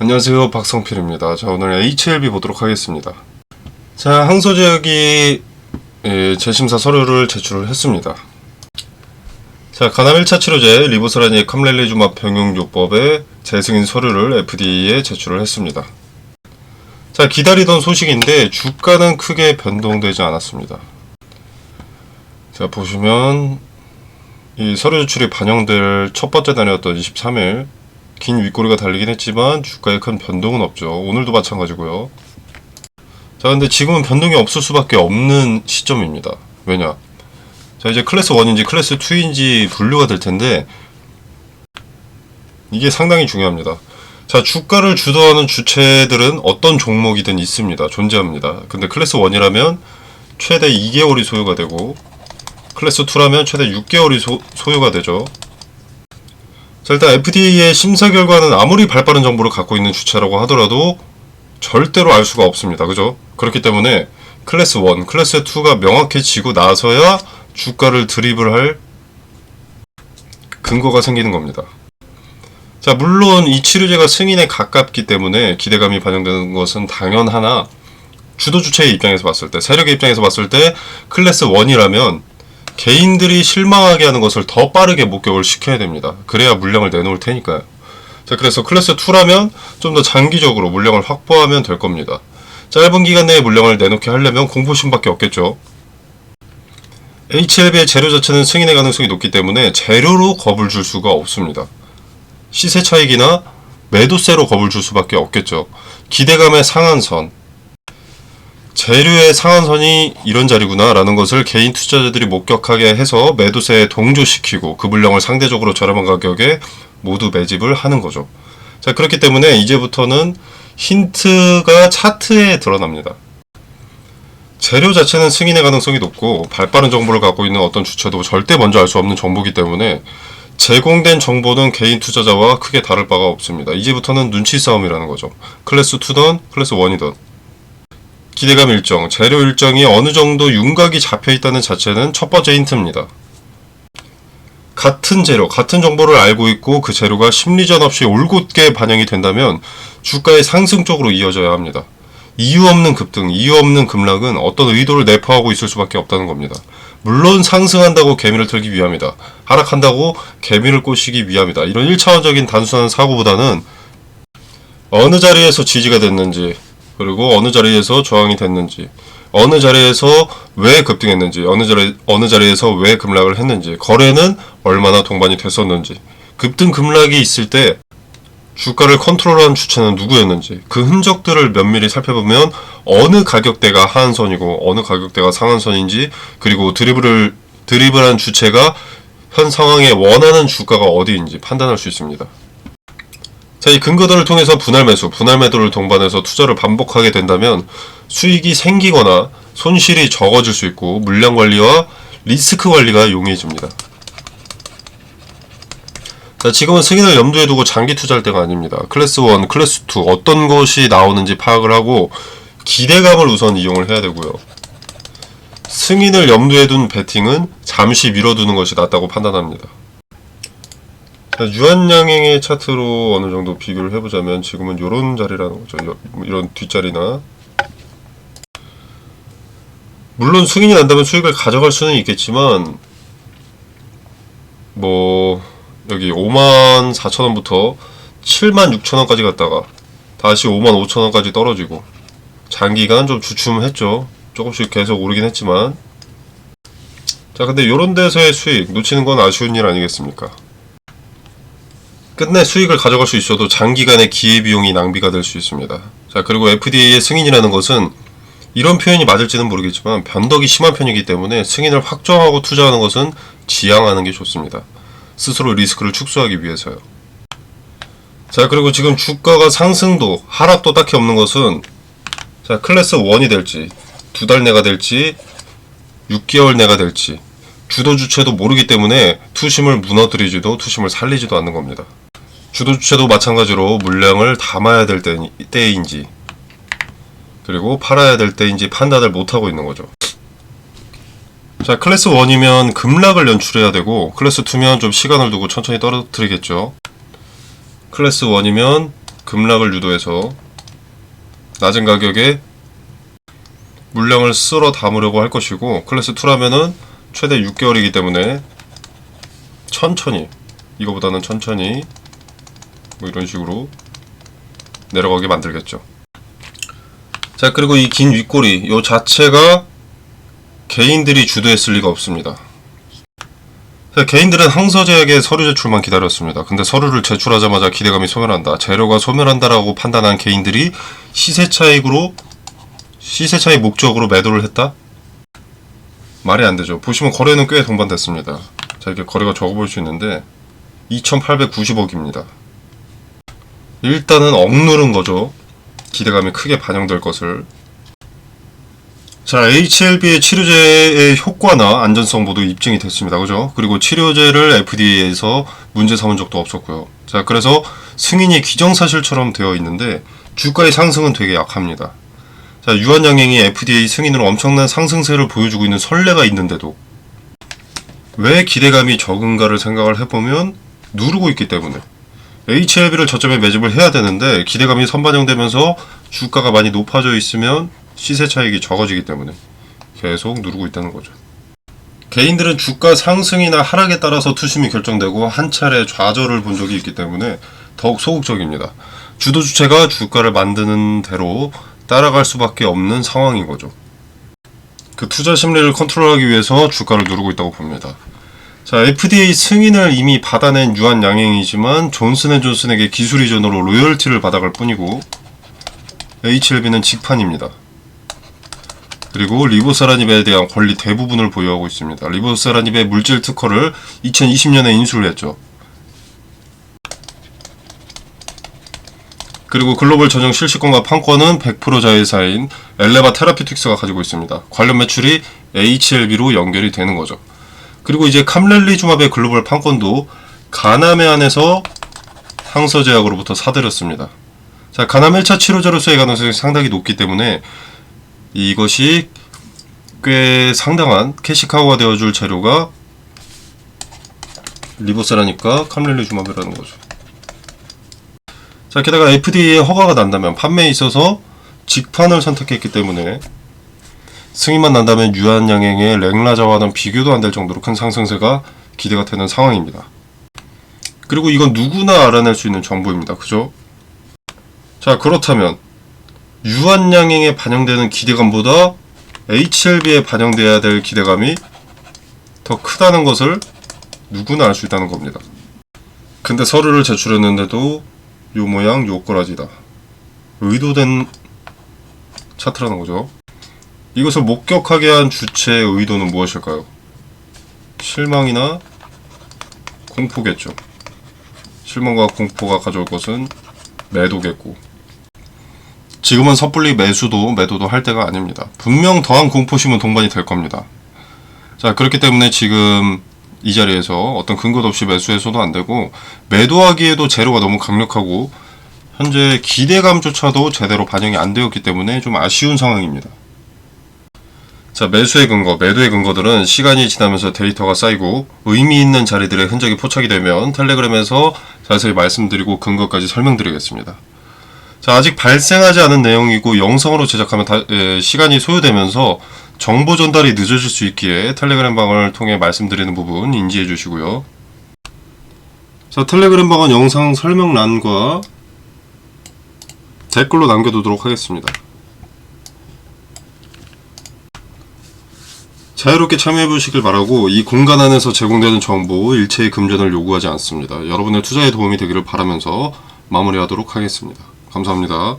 안녕하세요, 박성필입니다. 자, 오늘 HLB 보도록 하겠습니다. 자, 항소제약이 재심사 서류를 제출을 했습니다. 자, 간암 1차 치료제 리보스라닉 캄렐리주맙 병용요법의 재승인 서류를 FDA에 제출을 했습니다. 자, 기다리던 소식인데 주가는 크게 변동되지 않았습니다. 자, 보시면 이 서류 제출이 반영될 첫 번째 날이었던 23일 긴 윗꼬리가 달리긴 했지만 주가에 큰 변동은 없죠. 오늘도 마찬가지고요. 자, 근데 지금은 변동이 없을 수밖에 없는 시점입니다. 왜냐? 자, 이제 클래스 1인지 클래스 2인지 분류가 될 텐데 이게 상당히 중요합니다. 자, 주가를 주도하는 주체들은 어떤 종목이든 있습니다. 존재합니다. 근데 클래스 1이라면 최대 2개월이 소요가 되고 클래스 2라면 최대 6개월이 소요가 되죠. 자, 일단 FDA의 심사 결과는 아무리 발빠른 정보를 갖고 있는 주체라고 하더라도 절대로 알 수가 없습니다. 그죠? 그렇기 때문에 클래스 1, 클래스 2가 명확해지고 나서야 주가를 드립을 할 근거가 생기는 겁니다. 자, 물론 이 치료제가 승인에 가깝기 때문에 기대감이 반영되는 것은 당연하나 주도 주체의 입장에서 봤을 때, 세력의 입장에서 봤을 때 클래스 1이라면 개인들이 실망하게 하는 것을 더 빠르게 목격을 시켜야 됩니다. 그래야 물량을 내놓을 테니까요. 자, 그래서 클래스 2라면 좀 더 장기적으로 물량을 확보하면 될 겁니다. 짧은 기간 내에 물량을 내놓게 하려면 공포심밖에 없겠죠. HLB의 재료 자체는 승인의 가능성이 높기 때문에 재료로 겁을 줄 수가 없습니다. 시세 차익이나 매도세로 겁을 줄 수밖에 없겠죠. 기대감의 상한선, 재료의 상한선이 이런 자리구나 라는 것을 개인 투자자들이 목격하게 해서 매도세에 동조시키고 그 물량을 상대적으로 저렴한 가격에 모두 매집을 하는 거죠. 자, 그렇기 때문에 이제부터는 힌트가 차트에 드러납니다. 재료 자체는 승인의 가능성이 높고 발빠른 정보를 갖고 있는 어떤 주체도 절대 먼저 알 수 없는 정보이기 때문에 제공된 정보는 개인 투자자와 크게 다를 바가 없습니다. 이제부터는 눈치 싸움이라는 거죠. 클래스 2든 클래스 1이든 기대감 일정, 재료 일정이 어느 정도 윤곽이 잡혀 있다는 자체는 첫 번째 힌트입니다. 같은 재료, 같은 정보를 알고 있고 그 재료가 심리전 없이 올곧게 반영이 된다면 주가의 상승 쪽으로 이어져야 합니다. 이유 없는 급등, 이유 없는 급락은 어떤 의도를 내포하고 있을 수밖에 없다는 겁니다. 물론 상승한다고 개미를 틀기 위함이다. 하락한다고 개미를 꼬시기 위함이다. 이런 1차원적인 단순한 사고보다는 어느 자리에서 지지가 됐는지, 그리고 어느 자리에서 저항이 됐는지, 어느 자리에서 왜 급등했는지, 어느 자리에서 왜 급락을 했는지, 거래는 얼마나 동반이 됐었는지, 급등 급락이 있을 때 주가를 컨트롤하는 주체는 누구였는지 그 흔적들을 면밀히 살펴보면 어느 가격대가 하한선이고 어느 가격대가 상한선인지, 그리고 드리블한 주체가 현 상황에 원하는 주가가 어디인지 판단할 수 있습니다. 자, 이 근거들을 통해서 분할 매수, 분할 매도를 동반해서 투자를 반복하게 된다면 수익이 생기거나 손실이 적어질 수 있고 물량 관리와 리스크 관리가 용이해집니다. 자, 지금은 승인을 염두에 두고 장기 투자할 때가 아닙니다. 클래스 1, 클래스 2 어떤 것이 나오는지 파악을 하고 기대감을 우선 이용을 해야 되고요. 승인을 염두에 둔 베팅은 잠시 미뤄두는 것이 낫다고 판단합니다. 자, 유한양행의 차트로 어느 정도 비교를 해보자면 지금은 이런 자리라는 거죠. 이런 뒷자리나, 물론 승인이 난다면 수익을 가져갈 수는 있겠지만 여기 54,000원부터 76,000원까지 갔다가 다시 55,000원까지 떨어지고 장기간 좀 주춤했죠. 조금씩 계속 오르긴 했지만, 자, 근데 이런 데서의 수익 놓치는 건 아쉬운 일 아니겠습니까? 끝내 수익을 가져갈 수 있어도 장기간의 기회비용이 낭비가 될 수 있습니다. 자, 그리고 FDA의 승인이라는 것은 이런 표현이 맞을지는 모르겠지만 변덕이 심한 편이기 때문에 승인을 확정하고 투자하는 것은 지양하는 게 좋습니다. 스스로 리스크를 축소하기 위해서요. 자, 그리고 지금 주가가 상승도 하락도 딱히 없는 것은, 자, 클래스 1이 될지 2달 내가 될지 6개월 내가 될지 주도 주체도 모르기 때문에 투심을 무너뜨리지도 투심을 살리지도 않는 겁니다. 주도 주체도 마찬가지로 물량을 담아야 될 때인지 그리고 팔아야 될 때인지 판단을 못하고 있는 거죠. 자, 클래스 1이면 급락을 연출해야 되고 클래스 2면 좀 시간을 두고 천천히 떨어뜨리겠죠. 클래스 1이면 급락을 유도해서 낮은 가격에 물량을 쓸어 담으려고 할 것이고, 클래스 2라면은 최대 6개월이기 때문에 천천히, 이거보다는 천천히 뭐 이런 식으로 내려가게 만들겠죠. 자, 그리고 이 긴 윗꼬리 요 자체가 개인들이 주도했을 리가 없습니다. 자, 개인들은 항서제약의 서류 제출만 기다렸습니다. 근데 서류를 제출하자마자 기대감이 소멸한다, 재료가 소멸한다라고 판단한 개인들이 시세 차익 목적으로 매도를 했다? 말이 안 되죠. 보시면 거래는 꽤 동반됐습니다. 자, 이렇게 거래가 적어볼 수 있는데 2890억입니다. 일단은 억누른 거죠. 기대감이 크게 반영될 것을. 자, HLB의 치료제의 효과나 안전성 모두 입증이 됐습니다. 그죠? 그리고 치료제를 FDA에서 문제 삼은 적도 없었고요. 자, 그래서 승인이 기정사실처럼 되어 있는데 주가의 상승은 되게 약합니다. 자, 유한양행이 FDA 승인으로 엄청난 상승세를 보여주고 있는 선례가 있는데도 왜 기대감이 적은가를 생각을 해보면 누르고 있기 때문에, HLB를 저점에 매집을 해야 되는데 기대감이 선반영되면서 주가가 많이 높아져 있으면 시세 차익이 적어지기 때문에 계속 누르고 있다는 거죠. 개인들은 주가 상승이나 하락에 따라서 투심이 결정되고 한 차례 좌절을 본 적이 있기 때문에 더욱 소극적입니다. 주도 주체가 주가를 만드는 대로 따라갈 수밖에 없는 상황인 거죠. 그 투자 심리를 컨트롤하기 위해서 주가를 누르고 있다고 봅니다. 자, FDA 승인을 이미 받아낸 유한양행이지만 존슨앤존슨에게 기술 이전으로 로열티를 받아갈 뿐이고, HLB는 직판입니다. 그리고 리보사라닙에 대한 권리 대부분을 보유하고 있습니다. 리보사라닙의 물질 특허를 2020년에 인수를 했죠. 그리고 글로벌 전용 실시권과 판권은 100% 자회사인 엘레바 테라피틱스가 가지고 있습니다. 관련 매출이 HLB로 연결이 되는 거죠. 그리고 이제 캄렐리주맙의 글로벌 판권도 가나메안에서 항서제약으로부터 사들였습니다. 자, 가남 1차 치료제로서의 가능성이 상당히 높기 때문에 이것이 꽤 상당한 캐시카우가 되어줄 재료가 리보사라니까 캄렐리주맙이라는 거죠. 자, 게다가 FDA의 허가가 난다면 판매에 있어서 직판을 선택했기 때문에 승인만 난다면 유한양행의 랭라자와는 비교도 안 될 정도로 큰 상승세가 기대가 되는 상황입니다. 그리고 이건 누구나 알아낼 수 있는 정보입니다. 그죠? 자, 그렇다면 유한양행에 반영되는 기대감보다 HLB에 반영돼야 될 기대감이 더 크다는 것을 누구나 알 수 있다는 겁니다. 근데 서류를 제출했는데도 요 모양 요 꼬라지다. 의도된 차트라는 거죠. 이것을 목격하게 한 주체의 의도는 무엇일까요? 실망이나 공포겠죠. 실망과 공포가 가져올 것은 매도겠고, 지금은 섣불리 매도도 할 때가 아닙니다. 분명 더한 공포심은 동반이 될 겁니다. 자, 그렇기 때문에 지금 이 자리에서 어떤 근거도 없이 매수해서도 안 되고, 매도하기에도 재료가 너무 강력하고 현재 기대감조차도 제대로 반영이 안 되었기 때문에 좀 아쉬운 상황입니다. 자, 매수의 근거, 매도의 근거들은 시간이 지나면서 데이터가 쌓이고 의미 있는 자리들의 흔적이 포착이 되면 텔레그램에서 자세히 말씀드리고 근거까지 설명드리겠습니다. 자, 아직 발생하지 않은 내용이고 영상으로 제작하면 시간이 소요되면서 정보 전달이 늦어질 수 있기에 텔레그램 방을 통해 말씀드리는 부분 인지해 주시고요. 자, 텔레그램 방은 영상 설명란과 댓글로 남겨두도록 하겠습니다. 자유롭게 참여해 보시길 바라고, 이 공간 안에서 제공되는 정보 일체의 금전을 요구하지 않습니다. 여러분의 투자에 도움이 되기를 바라면서 마무리하도록 하겠습니다. 감사합니다.